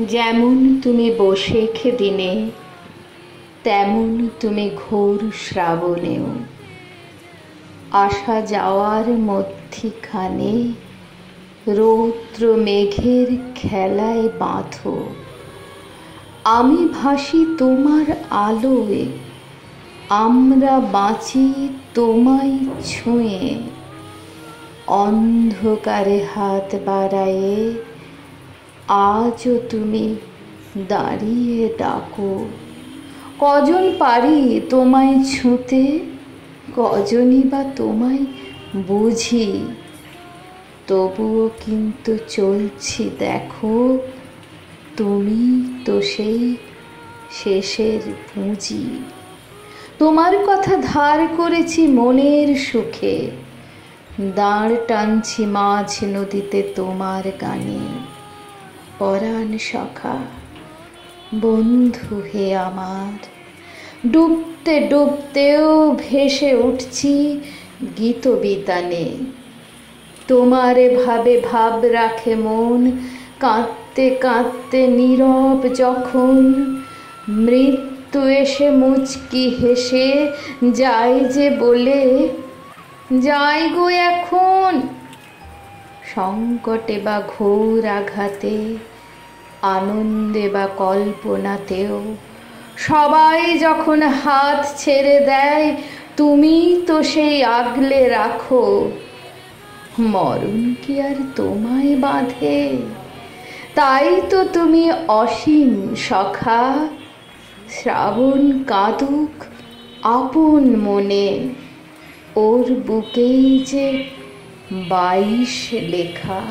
যেমন তুমি বৈশাখে দিনে, তেমন তুমি ঘোর শ্রাবণেও। আসা যাওয়ার মধ্যিখানে রৌদ্র মেঘের খেলায় বাঁধো। আমি ভাসি তোমার আলোয়, আমরা বাঁচি তোমায় ছুঁয়ে। অন্ধকারে হাত বাড়ায়ে আজও তুমি দাঁড়িয়ে ডাকো। কজন পারি তোমায় ছুঁতে, কজনই বা তোমায় বুঝি। তবুও কিন্তু চলছি দেখো, তুমি তো সেই শেষের পুঁজি। তোমার কথা ধার করেছি মনের সুখে, দাঁড় টানছি মাঝ নদীতে তোমার গানে। পরাণ সখা, বন্ধু হে আমার, ডুবতে ডুবতেও ভেসে উঠছি গীতবিতানে। তোমারে ভাবে ভাব রাখে মন, কাঁদতে কাঁদতে নীরব যখন। মৃত্যু এসে মুচকি হেসে যায় যে বলে, যাই গো এখন। সংকটে বা ঘোর আঘাতে, আনন্দে বা কল্পনাতেও সবাই যখন হাত ছেড়ে দেয়, তুমি তো সেই আগলে রাখো। মরণ কি আর তোমায় বাঁধে? তাই তো তুমি অসীম সখা। শ্রাবণ কাঁদুক আপন মনে, ওর বুকেই যে 22 লেখা।